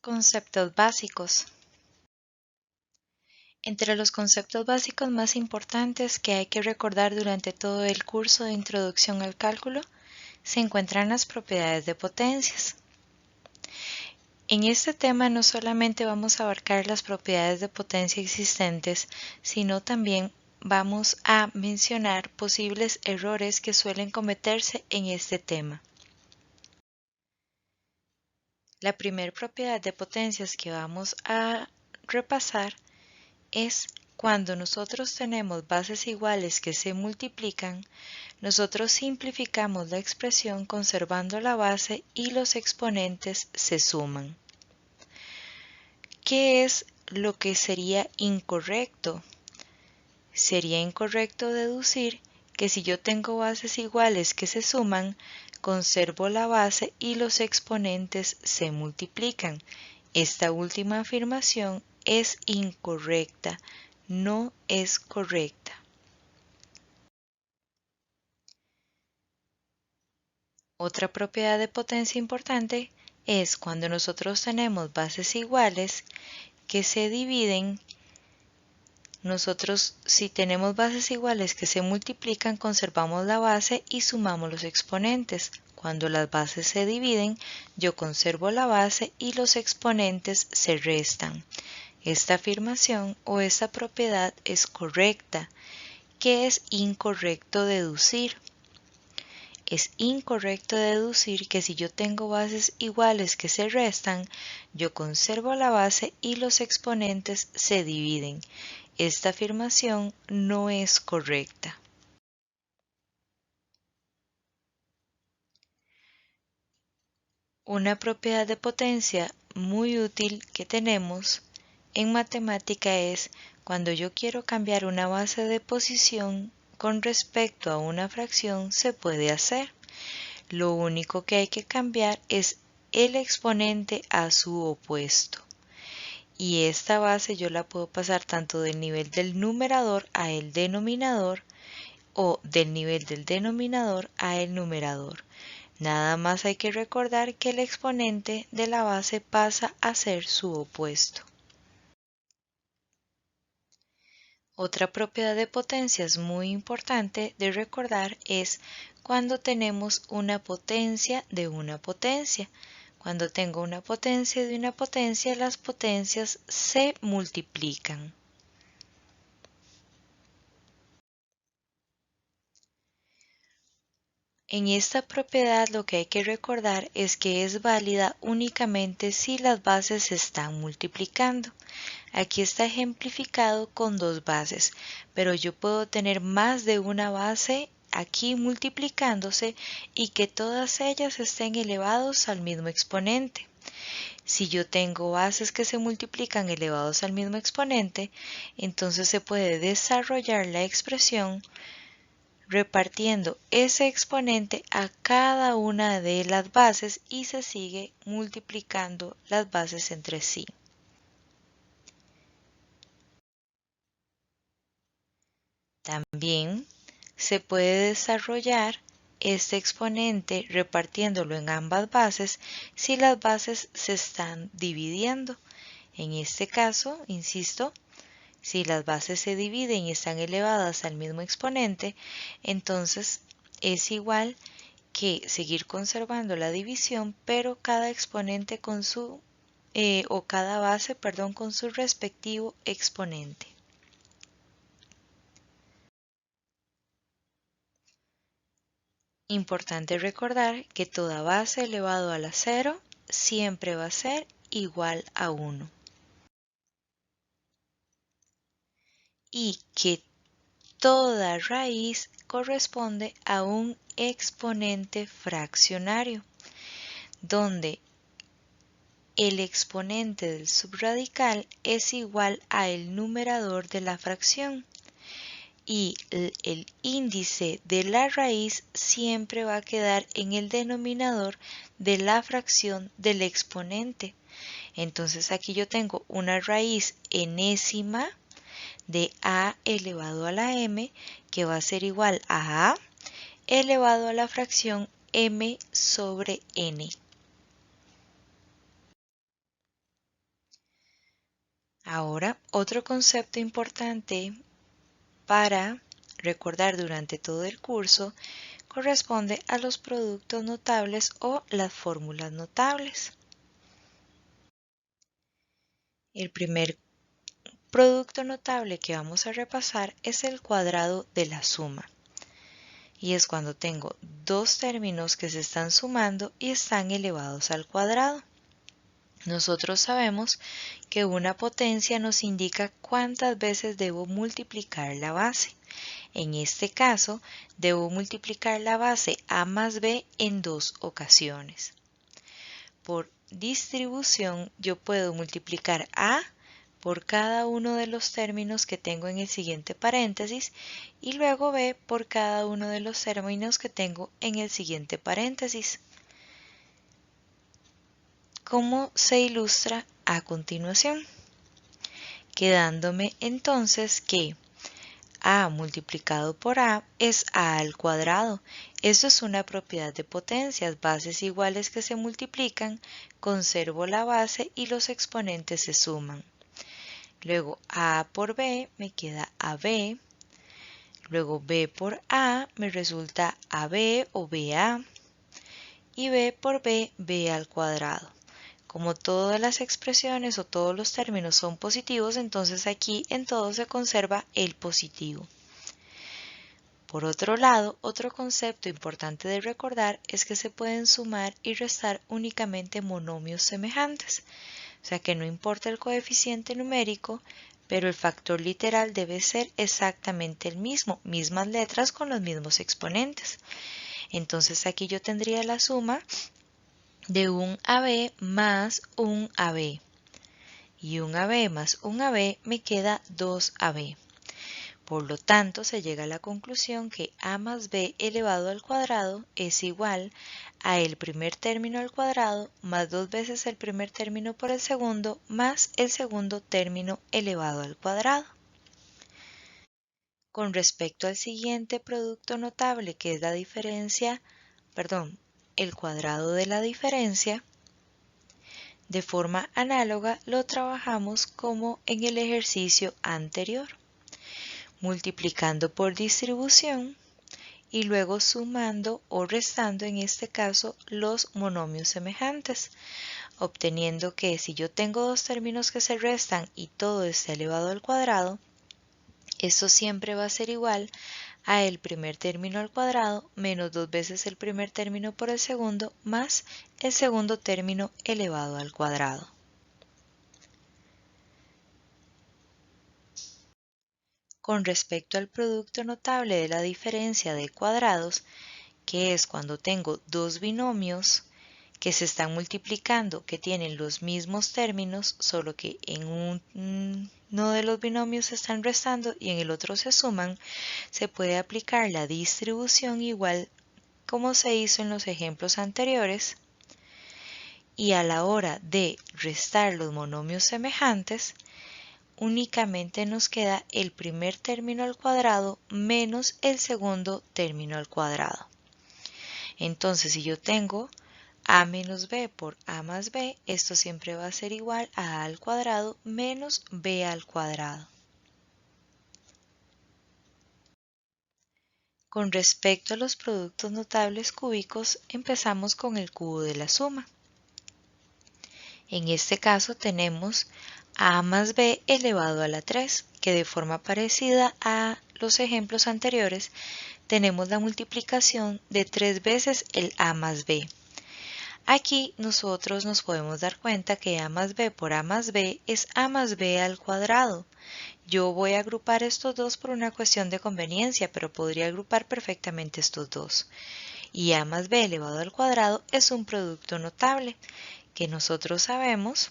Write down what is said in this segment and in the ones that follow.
Conceptos básicos. Entre los conceptos básicos más importantes que hay que recordar durante todo el curso de Introducción al Cálculo se encuentran las propiedades de potencias. En este tema no solamente vamos a abarcar las propiedades de potencia existentes, sino también vamos a mencionar posibles errores que suelen cometerse en este tema. La primera propiedad de potencias que vamos a repasar es cuando nosotros tenemos bases iguales que se multiplican, nosotros simplificamos la expresión conservando la base y los exponentes se suman. ¿Qué es lo que sería incorrecto? Sería incorrecto deducir que si yo tengo bases iguales que se suman, conservo la base y los exponentes se multiplican. Esta última afirmación es incorrecta, no es correcta. Otra propiedad de potencia importante es cuando nosotros tenemos bases iguales que se dividen. Nosotros, si tenemos bases iguales que se multiplican, conservamos la base y sumamos los exponentes. Cuando las bases se dividen, yo conservo la base y los exponentes se restan. Esta afirmación o esta propiedad es correcta. ¿Qué es incorrecto deducir? Es incorrecto deducir que si yo tengo bases iguales que se restan, yo conservo la base y los exponentes se dividen. Esta afirmación no es correcta. Una propiedad de potencia muy útil que tenemos en matemática es cuando yo quiero cambiar una base de posición con respecto a una fracción se puede hacer. Lo único que hay que cambiar es el exponente a su opuesto. Y esta base yo la puedo pasar tanto del nivel del numerador a el denominador o del nivel del denominador a el numerador. Nada más hay que recordar que el exponente de la base pasa a ser su opuesto. Otra propiedad de potencias muy importante de recordar es cuando tenemos una potencia de una potencia. Cuando tengo una potencia de una potencia, las potencias se multiplican. En esta propiedad lo que hay que recordar es que es válida únicamente si las bases se están multiplicando. Aquí está ejemplificado con dos bases, pero yo puedo tener más de una base aquí multiplicándose y que todas ellas estén elevados al mismo exponente. Si yo tengo bases que se multiplican elevados al mismo exponente, entonces se puede desarrollar la expresión repartiendo ese exponente a cada una de las bases y se sigue multiplicando las bases entre sí. También se puede desarrollar este exponente repartiéndolo en ambas bases si las bases se están dividiendo. En este caso, insisto, si las bases se dividen y están elevadas al mismo exponente, entonces es igual que seguir conservando la división, pero cada exponente con su o cada base, perdón, con su respectivo exponente. Importante recordar que toda base elevado a la 0 siempre va a ser igual a 1 y que toda raíz corresponde a un exponente fraccionario, donde el exponente del subradical es igual a el numerador de la fracción y el índice de la raíz siempre va a quedar en el denominador de la fracción del exponente. Entonces aquí yo tengo una raíz enésima de a elevado a la m que va a ser igual a elevado a la fracción m sobre n. Ahora, otro concepto importante para recordar durante todo el curso corresponde a los productos notables o las fórmulas notables. El primer producto notable que vamos a repasar es el cuadrado de la suma. Y es cuando tengo dos términos que se están sumando y están elevados al cuadrado. Nosotros sabemos que una potencia nos indica cuántas veces debo multiplicar la base. En este caso, debo multiplicar la base a más b en dos ocasiones. Por distribución, yo puedo multiplicar a por cada uno de los términos que tengo en el siguiente paréntesis y luego b por cada uno de los términos que tengo en el siguiente paréntesis. ¿Cómo se ilustra a continuación? Quedándome entonces que a multiplicado por a es a al cuadrado. Esto es una propiedad de potencias, bases iguales que se multiplican, conservo la base y los exponentes se suman. Luego a por b me queda ab, luego b por a me resulta ab o ba y b por b, b al cuadrado. Como todas las expresiones o todos los términos son positivos, entonces aquí en todo se conserva el positivo. Por otro lado, otro concepto importante de recordar es que se pueden sumar y restar únicamente monomios semejantes, o sea que no importa el coeficiente numérico, pero el factor literal debe ser exactamente el mismo, mismas letras con los mismos exponentes. Entonces aquí yo tendría la suma de un AB más un AB. Y un AB más un AB me queda 2AB. Por lo tanto, se llega a la conclusión que a más b elevado al cuadrado es igual a el primer término al cuadrado más dos veces el primer término por el segundo más el segundo término elevado al cuadrado. Con respecto al siguiente producto notable, que es la diferencia, el cuadrado de la diferencia, de forma análoga lo trabajamos como en el ejercicio anterior, multiplicando por distribución y luego sumando o restando en este caso los monomios semejantes, obteniendo que si yo tengo dos términos que se restan y todo está elevado al cuadrado, esto siempre va a ser igual a el primer término al cuadrado menos dos veces el primer término por el segundo más el segundo término elevado al cuadrado. Con respecto al producto notable de la diferencia de cuadrados, que es cuando tengo dos binomios que se están multiplicando, que tienen los mismos términos, solo que en uno de los binomios se están restando y en el otro se suman, se puede aplicar la distribución igual como se hizo en los ejemplos anteriores, y a la hora de restar los monomios semejantes, únicamente nos queda el primer término al cuadrado menos el segundo término al cuadrado. Entonces, si yo tengo a menos b por a más b, esto siempre va a ser igual a al cuadrado menos b al cuadrado. Con respecto a los productos notables cúbicos, empezamos con el cubo de la suma. En este caso tenemos a más b elevado a la 3, que de forma parecida a los ejemplos anteriores, tenemos la multiplicación de 3 veces el a más b. Aquí nosotros nos podemos dar cuenta que a más b por a más b es a más b al cuadrado. Yo voy a agrupar estos dos por una cuestión de conveniencia, pero podría agrupar perfectamente estos dos. Y a más b elevado al cuadrado es un producto notable, que nosotros sabemos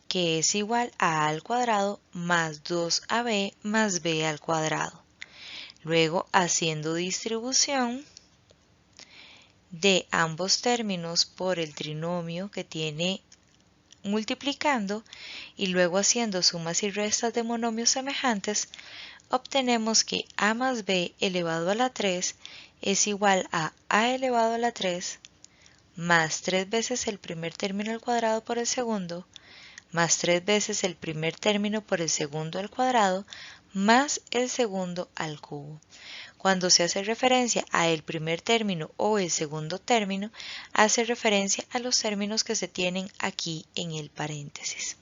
que es igual a al cuadrado más 2ab más b al cuadrado. Luego, haciendo distribución de ambos términos por el trinomio que tiene multiplicando y luego haciendo sumas y restas de monomios semejantes, obtenemos que a más b elevado a la 3 es igual a elevado a la 3 más 3 veces el primer término al cuadrado por el segundo más 3 veces el primer término por el segundo al cuadrado más el segundo al cubo. Cuando se hace referencia a el primer término o el segundo término, hace referencia a los términos que se tienen aquí en el paréntesis.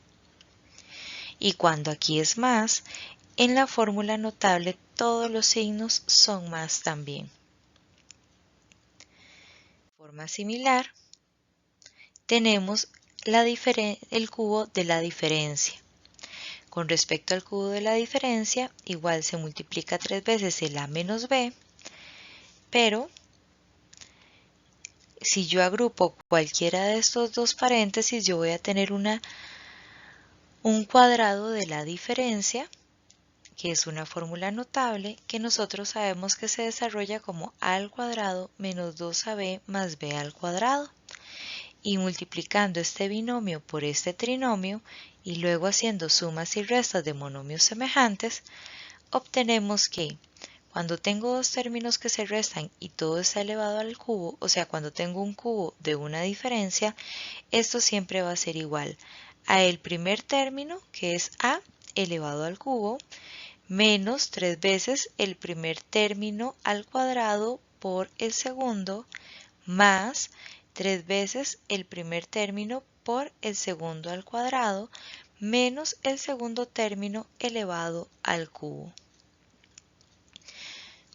Y cuando aquí es más, en la fórmula notable todos los signos son más también. De forma similar, tenemos el cubo de la diferencia. Con respecto al cubo de la diferencia, igual se multiplica 3 veces el a menos b, pero si yo agrupo cualquiera de estos dos paréntesis, yo voy a tener un cuadrado de la diferencia, que es una fórmula notable que nosotros sabemos que se desarrolla como a al cuadrado menos 2ab más b al cuadrado. Y multiplicando este binomio por este trinomio y luego haciendo sumas y restas de monomios semejantes, obtenemos que cuando tengo dos términos que se restan y todo está elevado al cubo, o sea, cuando tengo un cubo de una diferencia, esto siempre va a ser igual a el primer término, que es a elevado al cubo, menos 3 veces el primer término al cuadrado por el segundo, más 3 veces el primer término por el segundo al cuadrado, menos el segundo término elevado al cubo.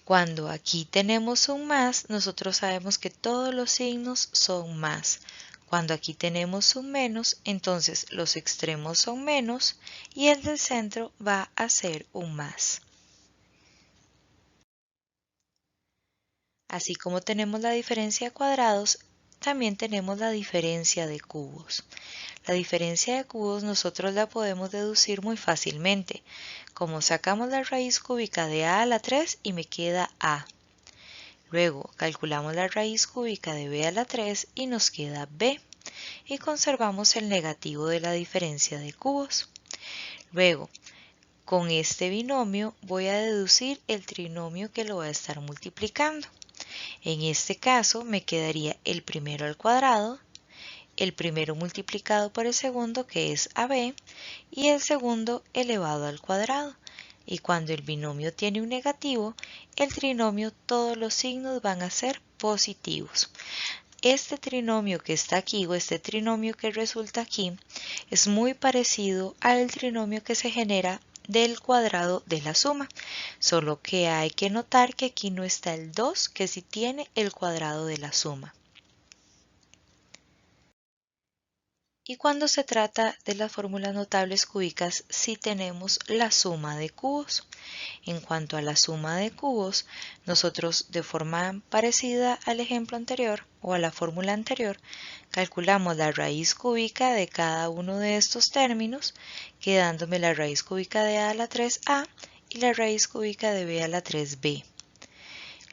Cuando aquí tenemos un más, nosotros sabemos que todos los signos son más. Cuando aquí tenemos un menos, entonces los extremos son menos y el del centro va a ser un más. Así como tenemos la diferencia de cuadrados, también tenemos la diferencia de cubos. La diferencia de cubos nosotros la podemos deducir muy fácilmente, como sacamos la raíz cúbica de a a la 3 y me queda a. Luego calculamos la raíz cúbica de b a la 3 y nos queda b, y conservamos el negativo de la diferencia de cubos. Luego, con este binomio voy a deducir el trinomio que lo va a estar multiplicando. En este caso me quedaría el primero al cuadrado, el primero multiplicado por el segundo, que es ab, y el segundo elevado al cuadrado. Y cuando el binomio tiene un negativo, el trinomio todos los signos van a ser positivos. Este trinomio que está aquí o este trinomio que resulta aquí es muy parecido al trinomio que se genera del cuadrado de la suma, solo que hay que notar que aquí no está el 2, que sí tiene el cuadrado de la suma. Y cuando se trata de las fórmulas notables cúbicas, sí tenemos la suma de cubos. En cuanto a la suma de cubos, nosotros de forma parecida al ejemplo anterior o a la fórmula anterior, calculamos la raíz cúbica de cada uno de estos términos, quedándome la raíz cúbica de a a la 3a y la raíz cúbica de b a la 3b.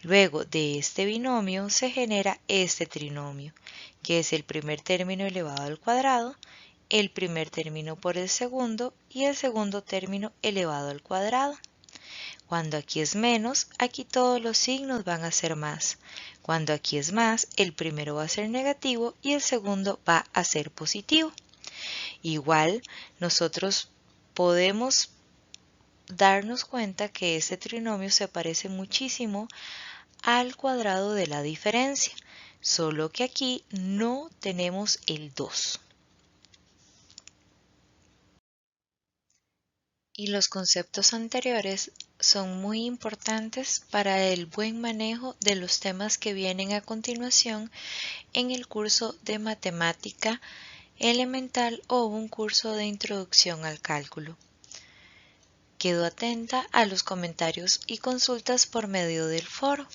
Luego de este binomio se genera este trinomio, que es el primer término elevado al cuadrado, el primer término por el segundo y el segundo término elevado al cuadrado. Cuando aquí es menos, aquí todos los signos van a ser más. Cuando aquí es más, el primero va a ser negativo y el segundo va a ser positivo. Igual, nosotros podemos darnos cuenta que este trinomio se parece muchísimo al cuadrado de la diferencia, solo que aquí no tenemos el 2. Y los conceptos anteriores son muy importantes para el buen manejo de los temas que vienen a continuación en el curso de matemática elemental o un curso de introducción al cálculo. Quedo atenta a los comentarios y consultas por medio del foro.